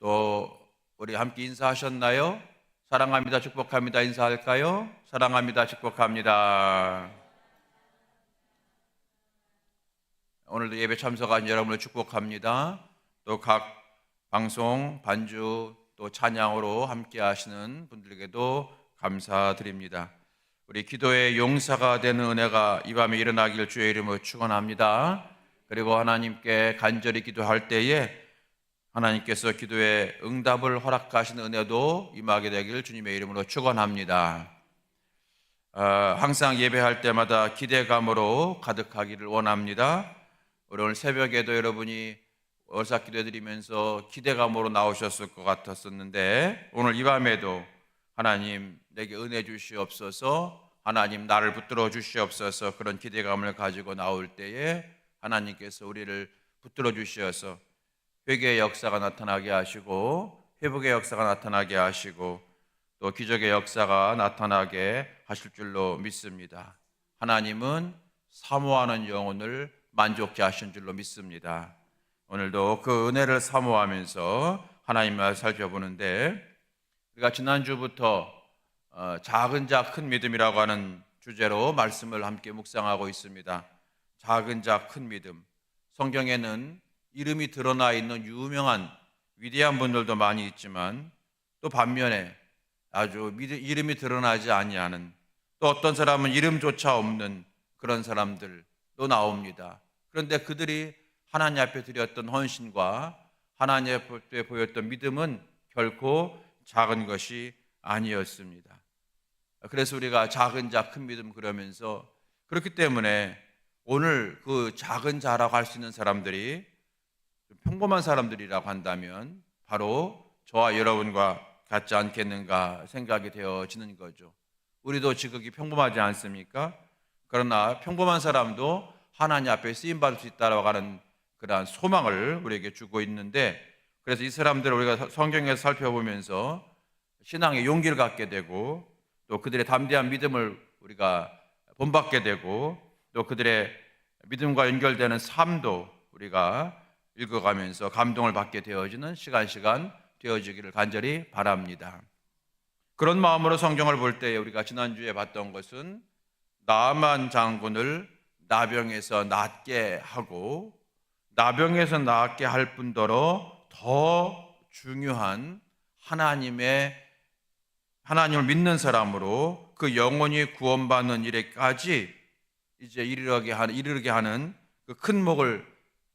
또 우리 함께 인사하셨나요? 사랑합니다, 축복합니다 인사할까요? 사랑합니다, 축복합니다. 오늘도 예배 참석한 여러분을 축복합니다. 또 각 방송, 반주, 또 찬양으로 함께 하시는 분들에게도 감사드립니다. 우리 기도의 용사가 되는 은혜가 이 밤에 일어나길 주의 이름으로 축원합니다. 그리고 하나님께 간절히 기도할 때에 하나님께서 기도의 응답을 허락하시는 은혜도 임하게 되길 주님의 이름으로 축원합니다. 항상 예배할 때마다 기대감으로 가득하기를 원합니다. 우리 오늘 새벽에도 여러분이 월삭 기도해드리면서 기대감으로 나오셨을 것 같았었는데, 오늘 이 밤에도 하나님 내게 은혜 주시옵소서, 하나님 나를 붙들어 주시옵소서, 그런 기대감을 가지고 나올 때에 하나님께서 우리를 붙들어 주시어서 회개의 역사가 나타나게 하시고, 회복의 역사가 나타나게 하시고, 또 기적의 역사가 나타나게 하실 줄로 믿습니다. 하나님은 사모하는 영혼을 만족케 하신 줄로 믿습니다. 오늘도 그 은혜를 사모하면서 하나님을 살펴보는데, 우리가 지난주부터 작은 자 큰 믿음이라고 하는 주제로 말씀을 함께 묵상하고 있습니다. 작은 자 큰 믿음. 성경에는 이름이 드러나 있는 유명한 위대한 분들도 많이 있지만, 또 반면에 아주 이름이 드러나지 아니하는, 또 어떤 사람은 이름조차 없는 그런 사람들도 나옵니다. 그런데 그들이 하나님 앞에 드렸던 헌신과 하나님 앞에 보였던 믿음은 결코 작은 것이 아니었습니다. 그래서 우리가 작은 자 큰 믿음 그러면서, 그렇기 때문에 오늘 그 작은 자라고 할 수 있는 사람들이 평범한 사람들이라고 한다면 바로 저와 여러분과 같지 않겠는가 생각이 되어지는 거죠. 우리도 지극히 평범하지 않습니까? 그러나 평범한 사람도 하나님 앞에 쓰임받을 수 있다고 하는 그러한 소망을 우리에게 주고 있는데, 그래서 이 사람들을 우리가 성경에서 살펴보면서 신앙의 용기를 갖게 되고, 또 그들의 담대한 믿음을 우리가 본받게 되고, 또 그들의 믿음과 연결되는 삶도 우리가 읽어가면서 감동을 받게 되어지는 시간 되어지기를 간절히 바랍니다. 그런 마음으로 성경을 볼 때 우리가 지난주에 봤던 것은 나만 장군을 나병에서 낫게 하고, 나병에서 낫게 할 뿐더러 더 중요한 하나님을 믿는 사람으로 그 영혼이 구원받는 일에까지 이제 이르게 하는 그 큰 몫을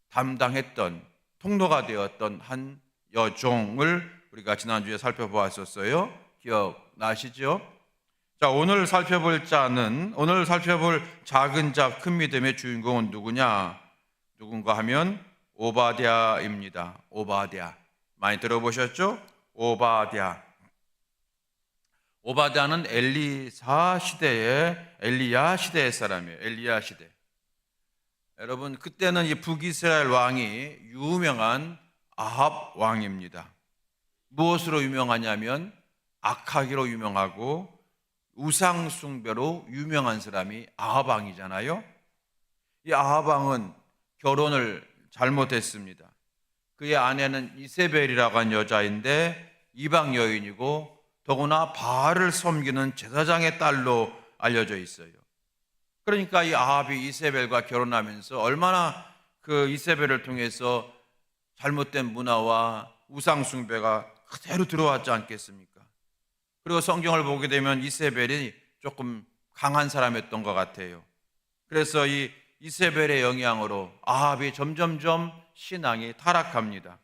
담당했던, 통로가 되었던 한 여종을 우리가 지난주에 살펴보았었어요. 기억나시죠? 자, 오늘 살펴볼 작은 자 큰 믿음의 주인공은 누군가 하면 오바댜입니다. 오바댜 많이 들어보셨죠? 오바댜는 엘리야 시대의 사람이에요. 엘리야 시대. 여러분, 그때는 이 북이스라엘 왕이 유명한 아합 왕입니다. 무엇으로 유명하냐면 악하기로 유명하고 우상 숭배로 유명한 사람이 아합 왕이잖아요. 이 아합 왕은 결혼을 잘못했습니다. 그의 아내는 이세벨이라고 한 여자인데 이방 여인이고, 더구나 바알을 섬기는 제사장의 딸로 알려져 있어요. 그러니까 이 아합이 이세벨과 결혼하면서 얼마나 그 이세벨을 통해서 잘못된 문화와 우상 숭배가 그대로 들어왔지 않겠습니까? 그리고 성경을 보게 되면 이세벨이 조금 강한 사람이었던 것 같아요. 그래서 이 이세벨의 영향으로 아합이 점점점 신앙이 타락합니다.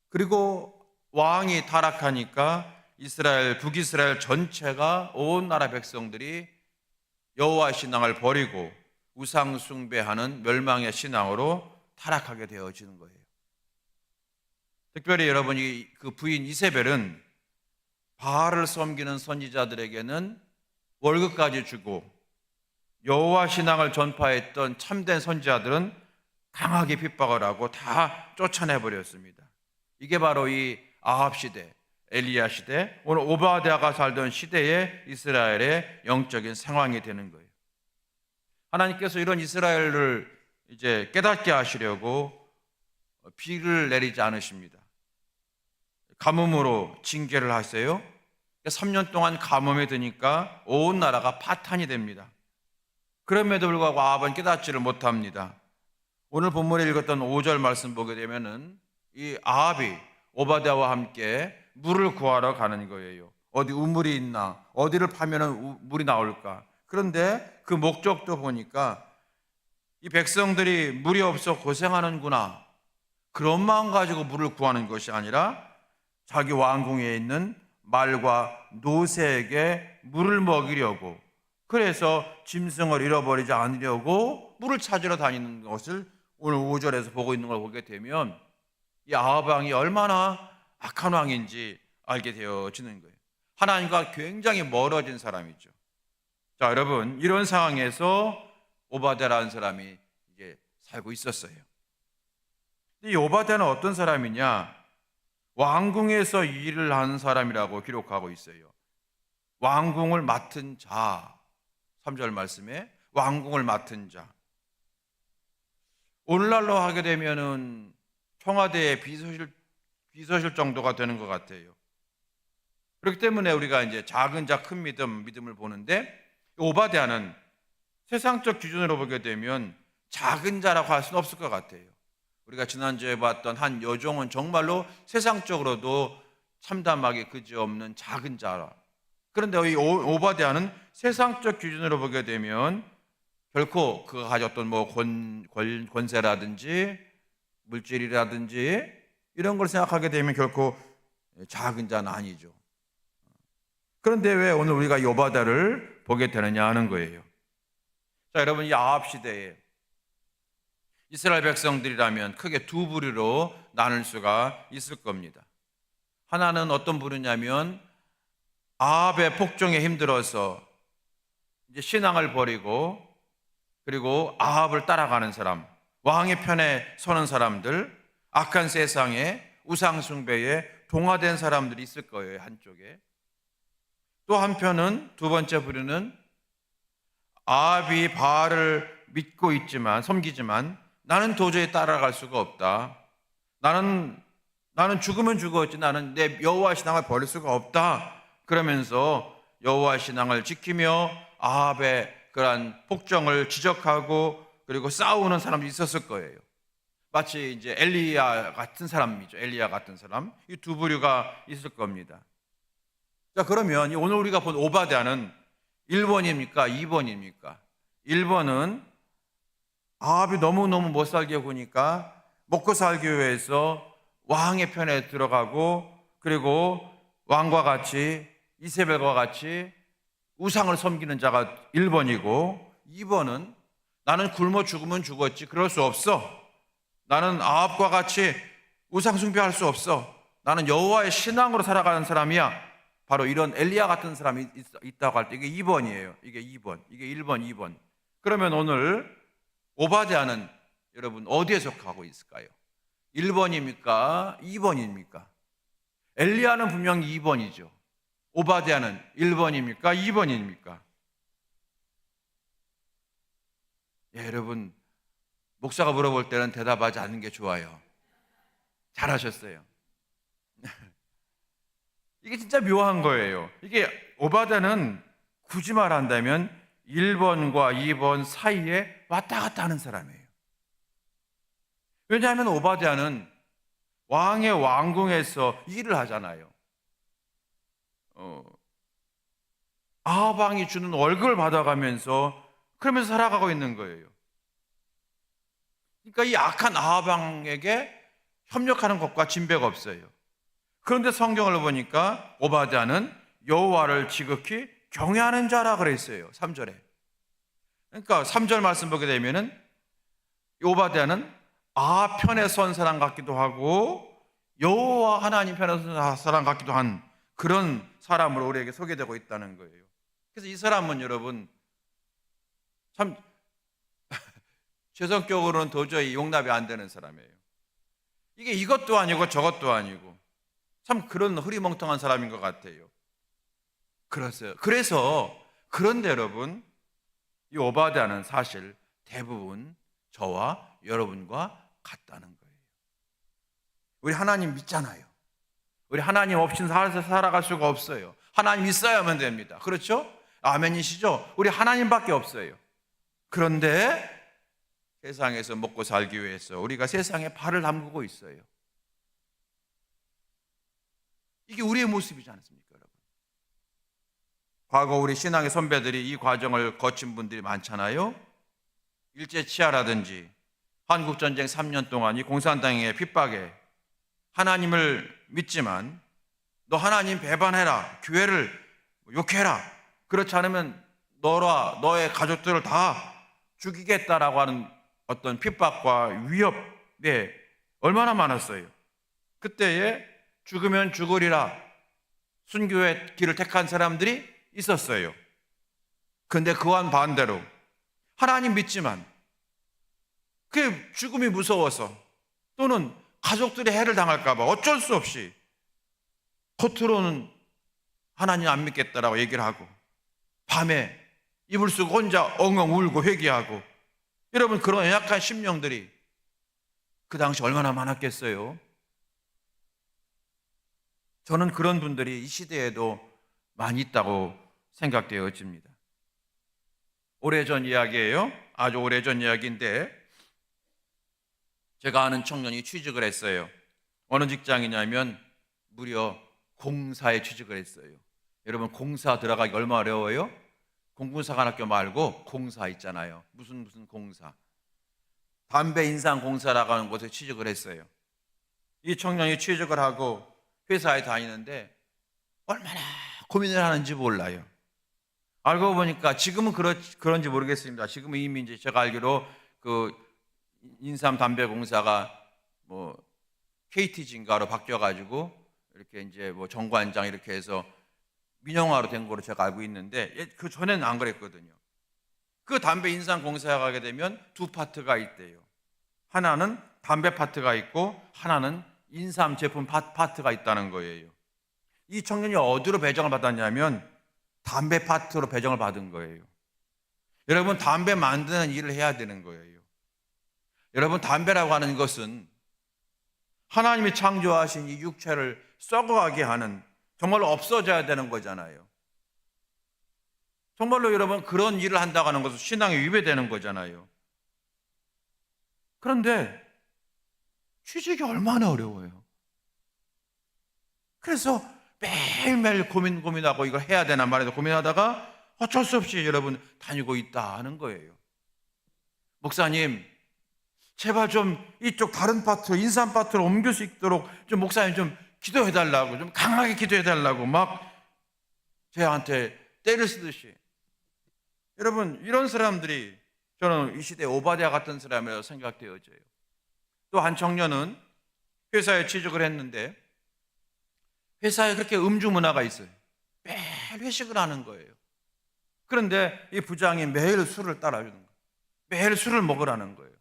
그리고 왕이 타락하니까 북이스라엘 전체가 온 나라 백성들이 여호와 신앙을 버리고 우상 숭배하는 멸망의 신앙으로 타락하게 되어지는 거예요. 특별히 여러분이 그 부인 이세벨은 바알을 섬기는 선지자들에게는 월급까지 주고, 여호와 신앙을 전파했던 참된 선지자들은 강하게 핍박을 하고 다 쫓아내 버렸습니다. 이게 바로 이 아합 시대, 엘리야 시대, 오늘 오바댜가 살던 시대의 이스라엘의 영적인 상황이 되는 거예요. 하나님께서 이런 이스라엘을 이제 깨닫게 하시려고 비를 내리지 않으십니다. 가뭄으로 징계를 하세요. 3년 동안 가뭄에 드니까 온 나라가 파탄이 됩니다. 그럼에도 불구하고 아합은 깨닫지를 못합니다. 오늘 본문에 읽었던 5절 말씀 보게 되면은 이 아합이 오바댜와 함께 물을 구하러 가는 거예요. 어디 우물이 있나, 어디를 파면은 물이 나올까. 그런데 그 목적도 보니까 이 백성들이 물이 없어 고생하는구나, 그런 마음 가지고 물을 구하는 것이 아니라 자기 왕궁에 있는 말과 노새에게 물을 먹이려고, 그래서 짐승을 잃어버리지 않으려고 물을 찾으러 다니는 것을 오늘 5절에서 보고 있는 걸 보게 되면 이 아합 왕이 얼마나 악한 왕인지 알게 되어지는 거예요. 하나님과 굉장히 멀어진 사람이죠. 자, 여러분, 이런 상황에서 오바댜라는 사람이 이제 살고 있었어요. 이 오바댜는 어떤 사람이냐? 왕궁에서 일을 하는 사람이라고 기록하고 있어요. 왕궁을 맡은 자, 3절 말씀에 왕궁을 맡은 자. 오늘날로 하게 되면은 청와대의 비서실 정도가 되는 것 같아요. 그렇기 때문에 우리가 이제 작은 자 큰 믿음을 보는데, 오바댜는 세상적 기준으로 보게 되면 작은 자라고 할 수는 없을 것 같아요. 우리가 지난주에 봤던 한 여종은 정말로 세상적으로도 참담하게 그지없는 작은 자라. 그런데 이 오바댜는 세상적 기준으로 보게 되면 결코 그가 가졌던 권세라든지 물질이라든지 이런 걸 생각하게 되면 결코 작은 자는 아니죠. 그런데 왜 오늘 우리가 이 오바댜를 보게 되느냐 하는 거예요. 자, 여러분, 이 아합 시대에 이스라엘 백성들이라면 크게 두 부류로 나눌 수가 있을 겁니다. 하나는 어떤 부류냐면 아합의 폭정에 힘들어서 이제 신앙을 버리고 그리고 아합을 따라가는 사람, 왕의 편에 서는 사람들, 악한 세상에 우상 숭배에 동화된 사람들이 있을 거예요, 한쪽에. 또 한편은, 두 번째 부류는 아합이 바알을 믿고 있지만, 섬기지만 나는 도저히 따라갈 수가 없다. 나는 죽으면 죽었지 나는 내 여호와 신앙을 버릴 수가 없다. 그러면서 여호와 신앙을 지키며 아합의 그러한 폭정을 지적하고 그리고 싸우는 사람도 있었을 거예요. 마치 이제 엘리야 같은 사람이죠. 엘리야 같은 사람. 이 두 부류가 있을 겁니다. 자, 그러면 오늘 우리가 본 오바댜는 1번입니까? 2번입니까? 1번은 아합이 너무너무 못 살게 보니까 먹고 살기 위해서 왕의 편에 들어가고 그리고 왕과 같이 이세벨과 같이 우상을 섬기는 자가 1번이고, 2번은 나는 굶어 죽으면 죽었지 그럴 수 없어. 나는 아합과 같이 우상 숭배할 수 없어. 나는 여호와의 신앙으로 살아가는 사람이야. 바로 이런 엘리야 같은 사람이 있다고 할 때 이게 2번이에요. 이게 2번, 이게 1번, 2번. 그러면 오늘 오바댜는 여러분 어디에 속하고 있을까요? 1번입니까? 2번입니까? 엘리야는 분명히 2번이죠. 오바댜는 1번입니까? 2번입니까? 예, 여러분, 목사가 물어볼 때는 대답하지 않는 게 좋아요. 잘하셨어요. 이게 진짜 묘한 거예요. 이게 오바댜는 굳이 말한다면 1번과 2번 사이에 왔다 갔다 하는 사람이에요. 왜냐하면 오바댜는 왕의 왕궁에서 일을 하잖아요. 아합 왕이 주는 월급을 받아가면서 그러면서 살아가고 있는 거예요. 그러니까 이 악한 아합 왕에게 협력하는 것과 진배가 없어요. 그런데 성경을 보니까 오바댜는 여호와를 지극히 경외하는 자라 그랬어요. 3절에. 그러니까 3절 말씀 보게 되면은 오바댜는 아합 편에 선 사람 같기도 하고 여호와 하나님 편에 선 사람 같기도 한 그런 사람으로 우리에게 소개되고 있다는 거예요. 그래서 이 사람은 여러분 참 제 성격으로는 도저히 용납이 안 되는 사람이에요. 이게 이것도 아니고 저것도 아니고 참 그런 흐리멍텅한 사람인 것 같아요. 그래서 그런데 여러분, 이 오바댜는 사실 대부분 저와 여러분과 같다는 거예요. 우리 하나님 믿잖아요. 우리 하나님 없이는 살아갈 수가 없어요. 하나님 있어야만 됩니다. 그렇죠? 아멘이시죠? 우리 하나님밖에 없어요. 그런데 세상에서 먹고 살기 위해서 우리가 세상에 발을 담그고 있어요. 이게 우리의 모습이지 않습니까, 여러분? 과거 우리 신앙의 선배들이 이 과정을 거친 분들이 많잖아요. 일제치하라든지 한국전쟁 3년 동안 이 공산당의 핍박에 하나님을 믿지만 너 하나님 배반해라, 교회를 욕해라, 그렇지 않으면 너와 너의 가족들을 다 죽이겠다라고 하는 어떤 핍박과 위협에 얼마나 많았어요. 그때에 죽으면 죽으리라 순교의 길을 택한 사람들이 있었어요. 그런데 그와는 반대로 하나님 믿지만 그 죽음이 무서워서 또는 가족들의 해를 당할까 봐 어쩔 수 없이 겉으로는 하나님 안 믿겠다라고 얘기를 하고 밤에 이불 쓰고 혼자 엉엉 울고 회개하고, 여러분 그런 연약한 심령들이 그 당시 얼마나 많았겠어요. 저는 그런 분들이 이 시대에도 많이 있다고 생각되어집니다. 오래전 이야기예요. 아주 오래전 이야기인데 제가 아는 청년이 취직을 했어요. 어느 직장이냐면 무려 공사에 취직을 했어요. 여러분 공사 들어가기 얼마나 어려워요? 공군사관학교 말고 공사 있잖아요. 무슨 공사. 담배 인상 공사라고 하는 곳에 취직을 했어요. 이 청년이 취직을 하고 회사에 다니는데 얼마나 고민을 하는지 몰라요. 알고 보니까 지금은 그런지 모르겠습니다. 지금은 이미 이제 제가 알기로 그 인삼 담배 공사가 뭐 KT진가로 바뀌어가지고 이렇게 이제 뭐 정관장 이렇게 해서 민영화로 된 거로 제가 알고 있는데 그 전에는 안 그랬거든요. 그 담배 인상 공사에 가게 되면 두 파트가 있대요. 하나는 담배 파트가 있고 하나는 인삼 제품 파트가 있다는 거예요. 이 청년이 어디로 배정을 받았냐면 담배 파트로 배정을 받은 거예요. 여러분 담배 만드는 일을 해야 되는 거예요. 여러분 담배라고 하는 것은 하나님이 창조하신 이 육체를 썩어가게 하는, 정말로 없어져야 되는 거잖아요. 정말로 여러분 그런 일을 한다고 하는 것은 신앙에 위배되는 거잖아요. 그런데 취직이 얼마나 어려워요. 그래서 매일매일 고민하고 이걸 해야 되나 말이야 고민하다가 어쩔 수 없이 여러분 다니고 있다 하는 거예요. 목사님 제발 좀 이쪽 다른 파트, 인삼 파트로 옮길 수 있도록 좀 목사님 좀 기도해달라고, 좀 강하게 기도해달라고 막 저한테 때를 쓰듯이. 여러분 이런 사람들이 저는 이 시대에 오바댜 같은 사람이라고 생각되어져요. 또 한 청년은 회사에 취직을 했는데 회사에 그렇게 음주 문화가 있어요. 매일 회식을 하는 거예요. 그런데 이 부장이 매일 술을 따라주는 거예요. 매일 술을 먹으라는 거예요.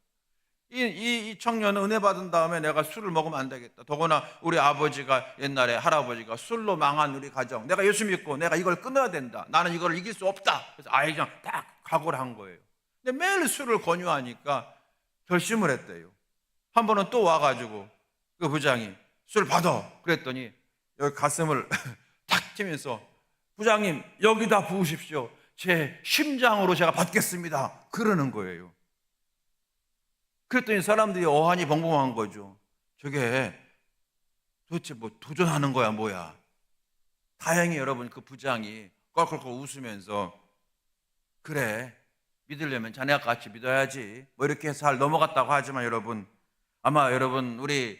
이 청년은 은혜 받은 다음에 내가 술을 먹으면 안 되겠다. 더구나 우리 아버지가 옛날에 할아버지가 술로 망한 우리 가정, 내가 예수 믿고 내가 이걸 끊어야 된다. 나는 이걸 이길 수 없다. 그래서 아예 그냥 딱 각오를 한 거예요. 근데 매일 술을 권유하니까 결심을 했대요. 한 번은 또 와가지고 그 부장이 술 받아. 그랬더니 여기 가슴을 탁 치면서 부장님 여기다 부으십시오. 제 심장으로 제가 받겠습니다. 그러는 거예요. 그랬더니 사람들이 어안이 벙벙한 거죠. 저게 도대체 뭐 도전하는 거야 뭐야. 다행히 여러분 그 부장이 껄껄껄 웃으면서 그래 믿으려면 자네가 같이 믿어야지 뭐 이렇게 해서 잘 넘어갔다고 하지만 여러분 아마 여러분 우리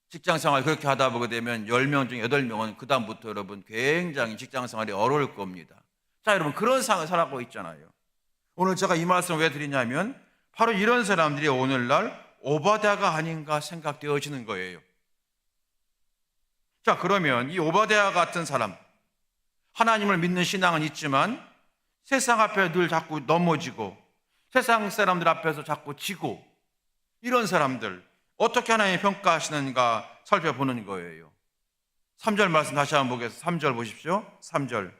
직장생활 그렇게 하다 보게 되면 10명 중에 8명은 그 다음부터 여러분 굉장히 직장생활이 어려울 겁니다. 자 여러분 그런 상황을 살아가고 있잖아요. 오늘 제가 이 말씀을 왜 드리냐면 바로 이런 사람들이 오늘날 오바댜가 아닌가 생각되어지는 거예요. 자 그러면 이 오바댜 같은 사람, 하나님을 믿는 신앙은 있지만 세상 앞에 늘 자꾸 넘어지고 세상 사람들 앞에서 자꾸 지고 이런 사람들 어떻게 하나님이 평가하시는가 살펴보는 거예요. 3절 말씀 다시 한번 보겠습니다. 3절 보십시오. 3절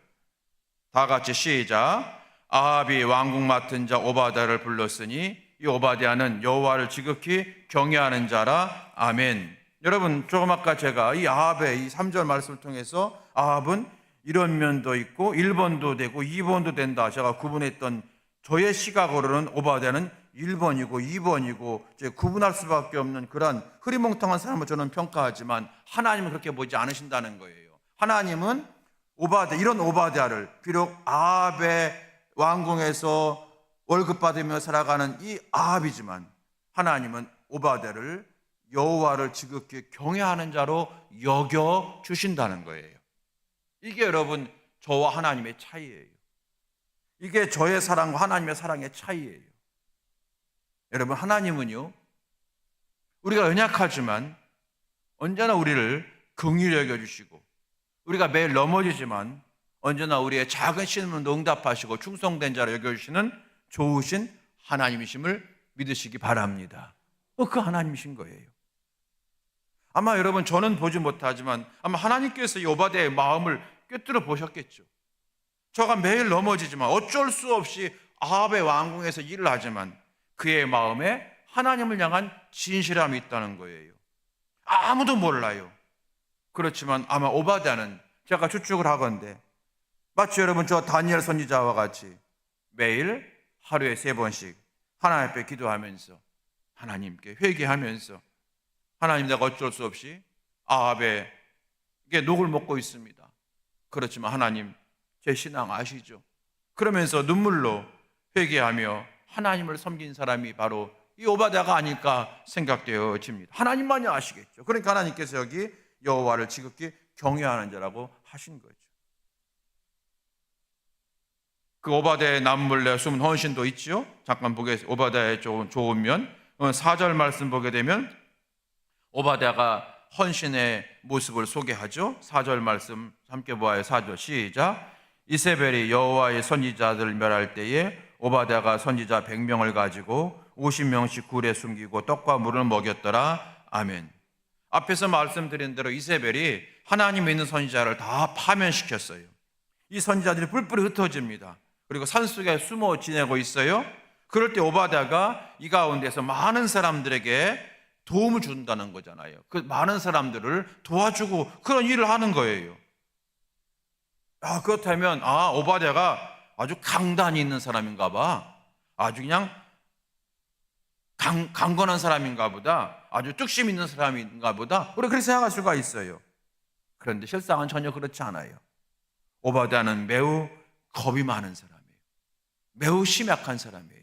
다 같이 시작. 아합이 왕국 맡은 자 오바댜를 불렀으니 이 오바댜는 여호와를 지극히 경외하는 자라. 아멘. 여러분, 조금 아까 제가 이 아합의 이 3절 말씀을 통해서 아합은 이런 면도 있고 1번도 되고 2번도 된다 제가 구분했던, 저의 시각으로는 오바댜는 1번이고 2번이고 이제 구분할 수밖에 없는 그런 흐리멍텅한 사람을 저는 평가하지만, 하나님은 그렇게 보지 않으신다는 거예요. 하나님은 이런 오바댜를, 비록 아합의 왕궁에서 월급 받으며 살아가는 이 아합이지만, 하나님은 오바댜를 여호와를 지극히 경외하는 자로 여겨 주신다는 거예요. 이게 여러분, 저와 하나님의 차이예요. 이게 저의 사랑과 하나님의 사랑의 차이예요. 여러분, 하나님은요, 우리가 연약하지만 언제나 우리를 긍휼히 여겨주시고, 우리가 매일 넘어지지만 언제나 우리의 작은 신음도 응답하시고 충성된 자로 여겨주시는 좋으신 하나님이심을 믿으시기 바랍니다. 그 하나님이신 거예요. 아마 여러분, 저는 보지 못하지만 아마 하나님께서 이 오바댜의 마음을 꿰뚫어 보셨겠죠. 저가 매일 넘어지지만 어쩔 수 없이 아합의 왕궁에서 일을 하지만 그의 마음에 하나님을 향한 진실함이 있다는 거예요. 아무도 몰라요. 그렇지만 아마 오바댜는, 제가 추측을 하건대, 마치 여러분 저 다니엘 선지자와 같이 매일 하루에 3번씩 하나님 앞에 기도하면서 하나님께 회개하면서, 하나님, 내가 어쩔 수 없이 아합에게 녹을 먹고 있습니다. 그렇지만 하나님, 제 신앙 아시죠? 그러면서 눈물로 회개하며 하나님을 섬긴 사람이 바로 이 오바댜가 아닐까 생각되어집니다. 하나님만이 아시겠죠. 그러니까 하나님께서 여기 여호와를 지극히 경외하는 자라고 하신 거죠. 그 오바댜의 남몰래 숨은 헌신도 있죠. 잠깐 보겠습니다. 오바댜의 좋은 면 4절 말씀 보게 되면 오바댜가 헌신의 모습을 소개하죠. 4절 말씀 함께 보아요. 4절 시작. 이세벨이 여호와의 선지자들을 멸할 때에 오바댜가 선지자 100명을 가지고 50명씩 굴에 숨기고 떡과 물을 먹였더라. 아멘. 앞에서 말씀드린 대로 이세벨이 하나님 믿는 선지자를 다 파면시켰어요. 이 선지자들이 뿔뿔이 흩어집니다. 그리고 산속에 숨어 지내고 있어요. 그럴 때 오바댜가 이 가운데서 많은 사람들에게 도움을 준다는 거잖아요. 그 많은 사람들을 도와주고 그런 일을 하는 거예요. 그렇다면 오바댜가 아주 강단이 있는 사람인가 봐, 아주 그냥 강건한 사람인가 보다, 아주 뚝심 있는 사람인가 보다, 우리가 그렇게 생각할 수가 있어요. 그런데 실상은 전혀 그렇지 않아요. 오바댜는 매우 겁이 많은 사람이에요. 매우 심약한 사람이에요.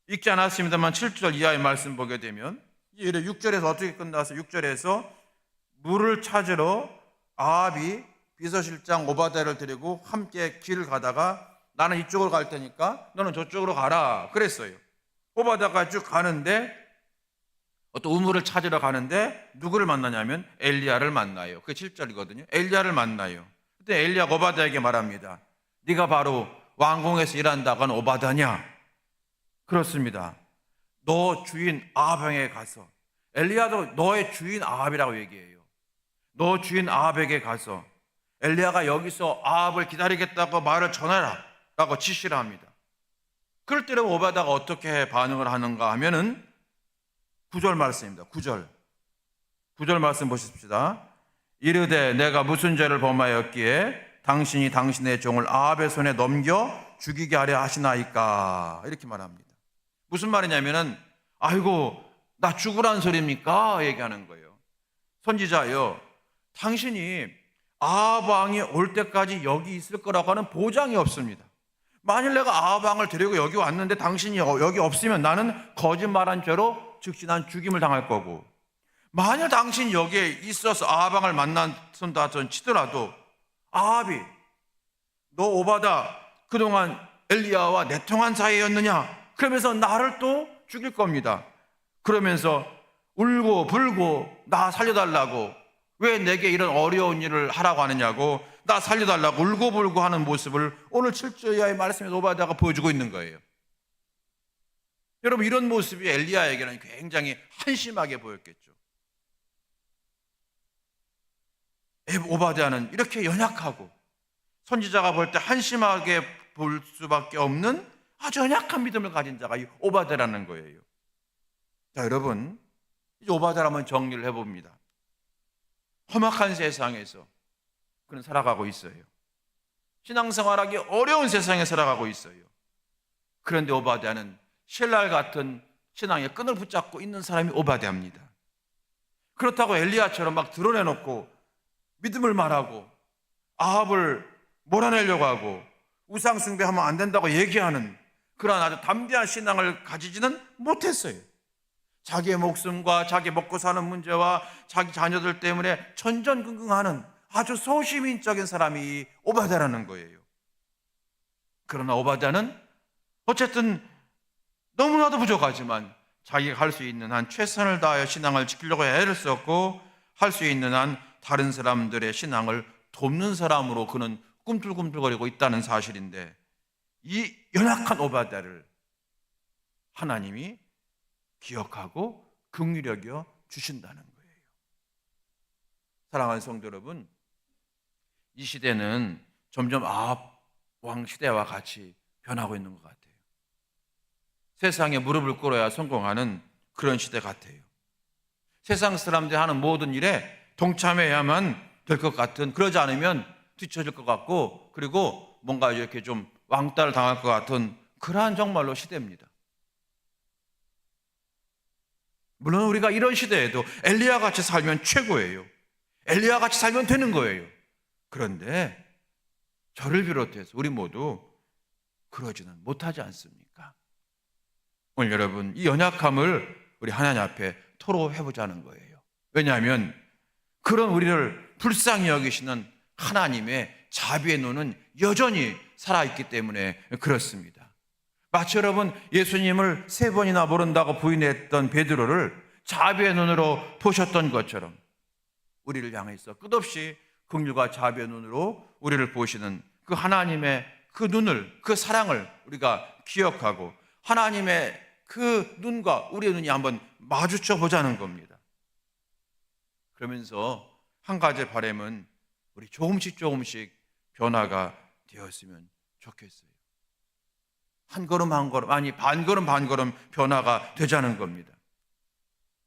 읽지 않았습니다만 7절 이하의 말씀 보게 되면 6절에서 어떻게 끝나서 6절에서 물을 찾으러 아합이 비서실장 오바댜를 데리고 함께 길을 가다가 나는 이쪽으로 갈 테니까 너는 저쪽으로 가라 그랬어요. 오바댜가 쭉 가는데 어떤 우물을 찾으러 가는데 누구를 만나냐면 엘리야를 만나요. 그게 7절이거든요. 엘리야를 만나요. 그때 엘리야가 오바댜에게 말합니다. 네가 바로 왕궁에서 일한다고 하는 오바댜냐? 그렇습니다. 너 주인 아합에게 가서, 엘리야도 너의 주인 아합이라고 얘기해요. 너 주인 아합에게 가서 엘리야가 여기서 아합을 기다리겠다고 말을 전해라 라고 지시를 합니다. 그럴 때는 오바댜가 어떻게 반응을 하는가 하면은 9절 말씀입니다. 9절 말씀 보십시다. 이르되 내가 무슨 죄를 범하였기에 당신이 당신의 종을 아합의 손에 넘겨 죽이게 하려 하시나이까, 이렇게 말합니다. 무슨 말이냐면은 아이고 나 죽으라는 소리입니까? 얘기하는 거예요. 선지자요, 당신이 아합 왕이 올 때까지 여기 있을 거라고 하는 보장이 없습니다. 만일 내가 아합 왕을 데리고 여기 왔는데 당신이 여기 없으면 나는 거짓말한 죄로 즉시 난 죽임을 당할 거고, 만일 당신이 여기에 있어서 아합 왕을 만난다 치더라도 아합이 너 오바댜 그동안 엘리야와 내통한 사이였느냐? 그러면서 나를 또 죽일 겁니다. 그러면서 울고 불고 나 살려달라고, 왜 내게 이런 어려운 일을 하라고 하느냐고, 나 살려달라고 울고 불고 하는 모습을 오늘 7절 이하의 말씀에서 오바댜가 보여주고 있는 거예요. 여러분, 이런 모습이 엘리야에게는 굉장히 한심하게 보였겠죠. 오바댜는 이렇게 연약하고 선지자가 볼 때 한심하게 볼 수밖에 없는 아주 연약한 믿음을 가진 자가 이 오바댜라는 거예요. 자, 여러분, 이제 오바댜를 한번 정리를 해봅니다. 험악한 세상에서 그는 살아가고 있어요. 신앙생활하기 어려운 세상에 살아가고 있어요. 그런데 오바댜는 신랄 같은 신앙의 끈을 붙잡고 있는 사람이 오바댜입니다. 그렇다고 엘리야처럼 막 드러내놓고 믿음을 말하고 아합을 몰아내려고 하고 우상 숭배하면 안 된다고 얘기하는 그런 아주 담대한 신앙을 가지지는 못했어요. 자기의 목숨과 자기 먹고 사는 문제와 자기 자녀들 때문에 전전긍긍하는 아주 소시민적인 사람이 오바댜라는 거예요. 그러나 오바댜는 어쨌든 너무나도 부족하지만 자기가 할 수 있는 한 최선을 다하여 신앙을 지키려고 애를 썼고 할 수 있는 한 다른 사람들의 신앙을 돕는 사람으로 그는 꿈틀꿈틀거리고 있다는 사실인데, 이 연약한 오바댜를 하나님이 기억하고 긍휼히 여겨 주신다는 거예요. 사랑하는 성도 여러분, 이 시대는 점점 아합 왕 시대와 같이 변하고 있는 것 같아요. 세상에 무릎을 꿇어야 성공하는 그런 시대 같아요. 세상 사람들이 하는 모든 일에 동참해야만 될 것 같은, 그러지 않으면 뒤처질 것 같고, 그리고 뭔가 이렇게 좀 왕따를 당할 것 같은 그러한 정말로 시대입니다. 물론 우리가 이런 시대에도 엘리야 같이 살면 최고예요. 엘리야 같이 살면 되는 거예요. 그런데 저를 비롯해서 우리 모두 그러지는 못하지 않습니까? 오늘 여러분, 이 연약함을 우리 하나님 앞에 토로해보자는 거예요. 왜냐하면 그런 우리를 불쌍히 여기시는 하나님의 자비의 눈은 여전히 살아있기 때문에 그렇습니다. 마치 여러분, 예수님을 3번이나 모른다고 부인했던 베드로를 자비의 눈으로 보셨던 것처럼 우리를 향해서 끝없이 긍휼과 자비의 눈으로 우리를 보시는 그 하나님의 그 눈을, 그 사랑을 우리가 기억하고 하나님의 그 눈과 우리의 눈이 한번 마주쳐 보자는 겁니다. 그러면서 한 가지 바람은 우리 조금씩 변화가 되었으면 좋겠어요. 한 걸음 한 걸음, 아니 반걸음 변화가 되자는 겁니다.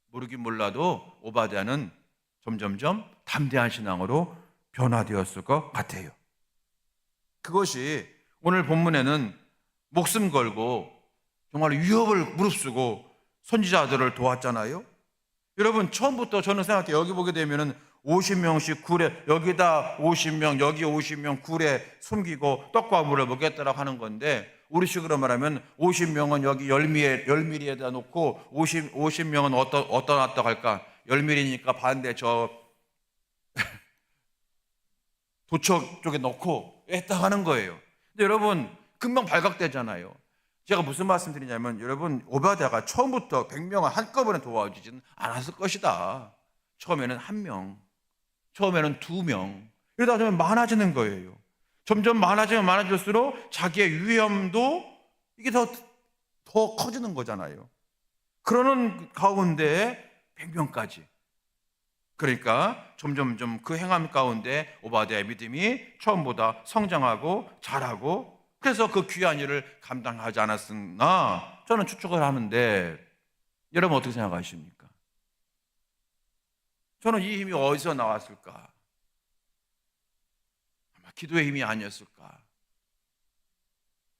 모르긴 몰라도 오바댜는 점점점 담대한 신앙으로 변화되었을 것 같아요. 그것이 오늘 본문에는 목숨 걸고 정말 위협을 무릅쓰고 선지자들을 도왔잖아요. 여러분, 처음부터 저는 생각해요. 여기 보게 되면은 50명씩 굴에, 여기다 50명, 여기 50명 굴에 숨기고 떡과 물을 먹였다라고 하는 건데, 우리식으로 말하면 50명은 여기 열미리에다 놓고 50명은 어디다 놨다고 할까? 열미리니까 반대 저 도처 쪽에 넣고 했다 하는 거예요. 근데 여러분, 금방 발각되잖아요. 제가 무슨 말씀 드리냐면, 여러분, 오바댜가 처음부터 100명을 한꺼번에 도와주지는 않았을 것이다. 처음에는 1명, 처음에는 2명, 이러다 보면 많아지는 거예요. 점점 많아지면 많아질수록 자기의 위험도 이게 더 커지는 거잖아요. 그러는 가운데 100명까지. 그러니까 점점 그 행함 가운데 오바댜의 믿음이 처음보다 성장하고 자라고, 그래서 그 귀한 일을 감당하지 않았었나 저는 추측을 하는데, 여러분 어떻게 생각하십니까? 저는 이 힘이 어디서 나왔을까? 아마 기도의 힘이 아니었을까?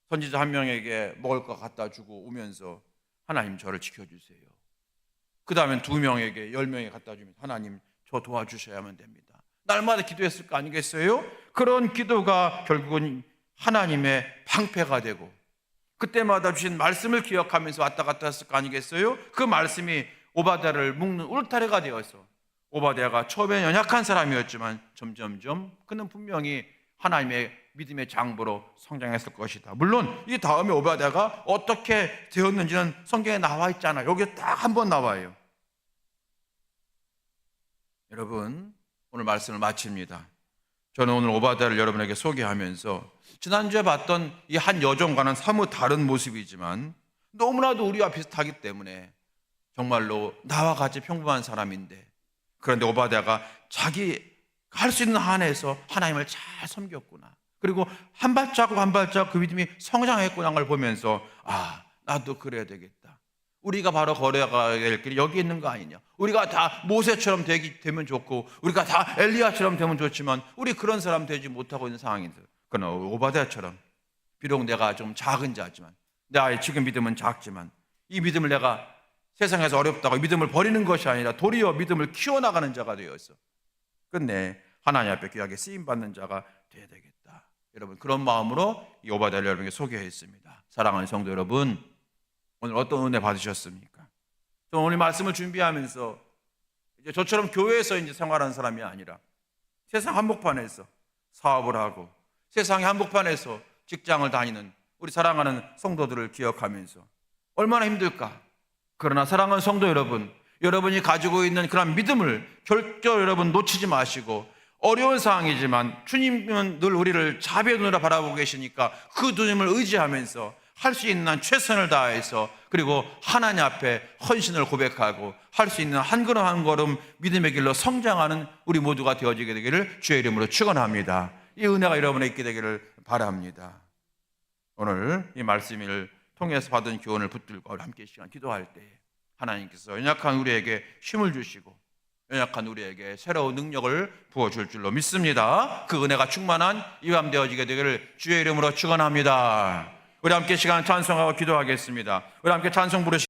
선지자 한 명에게 먹을 거 갖다 주고 오면서 하나님 저를 지켜주세요. 그 다음엔 2명에게 10명에 갖다 주면 하나님 저 도와주셔야만 됩니다. 날마다 기도했을 거 아니겠어요? 그런 기도가 결국은 하나님의 방패가 되고 그때마다 주신 말씀을 기억하면서 왔다 갔다 했을 거 아니겠어요? 그 말씀이 오바댜를 묶는 울타리가 되어서 오바댜가 처음에 연약한 사람이었지만 점점점 그는 분명히 하나님의 믿음의 장부로 성장했을 것이다. 물론 이 다음에 오바댜가 어떻게 되었는지는 성경에 나와 있잖아요. 여기 딱 한 번 나와요. 여러분, 오늘 말씀을 마칩니다. 저는 오늘 오바댜를 여러분에게 소개하면서 지난주에 봤던 이 한 여종과는 사뭇 다른 모습이지만 너무나도 우리와 비슷하기 때문에 정말로 나와 같이 평범한 사람인데, 그런데 오바댜가 자기 할 수 있는 한에서 하나님을 잘 섬겼구나, 그리고 한 발자국 한 발자국 그 믿음이 성장했구나 걸 보면서 나도 그래야 되겠다. 우리가 바로 걸어가야 될 길이 여기 있는 거 아니냐. 우리가 다 모세처럼 되면 좋고 우리가 다 엘리야처럼 되면 좋지만 우리 그런 사람 되지 못하고 있는 상황인데, 그러나 오바댜처럼 비록 내가 좀 작은 자지만, 나의 지금 믿음은 작지만 이 믿음을 내가 세상에서 어렵다고 믿음을 버리는 것이 아니라 도리어 믿음을 키워나가는 자가 되어서 끝내 하나님 앞에 귀하게 쓰임받는 자가 되어야 되겠다. 여러분, 그런 마음으로 이 오바댜를 여러분에게 소개했습니다. 사랑하는 성도 여러분, 오늘 어떤 은혜 받으셨습니까? 저는 오늘 말씀을 준비하면서 이제 저처럼 교회에서 이제 생활하는 사람이 아니라 세상 한복판에서 사업을 하고 세상의 한복판에서 직장을 다니는 우리 사랑하는 성도들을 기억하면서 얼마나 힘들까. 그러나 사랑하는 성도 여러분, 여러분이 가지고 있는 그런 믿음을 절대 여러분 놓치지 마시고, 어려운 상황이지만 주님은 늘 우리를 자비의 눈으로 바라보고 계시니까 그 주님을 의지하면서 할 수 있는 최선을 다해서, 그리고 하나님 앞에 헌신을 고백하고 할 수 있는 한 걸음 한 걸음 믿음의 길로 성장하는 우리 모두가 되어지게 되기를 주의 이름으로 축원합니다. 이 은혜가 여러분에 있게 되기를 바랍니다. 오늘 이 말씀을 통해서 받은 교훈을 붙들고 함께 시간 기도할 때 하나님께서 연약한 우리에게 힘을 주시고 연약한 우리에게 새로운 능력을 부어줄 줄로 믿습니다. 그 은혜가 충만한 이 밤 되어지게 되기를 주의 이름으로 축원합니다. 우리 함께 시간 찬송하고 기도하겠습니다. 우리 함께 찬송 부르시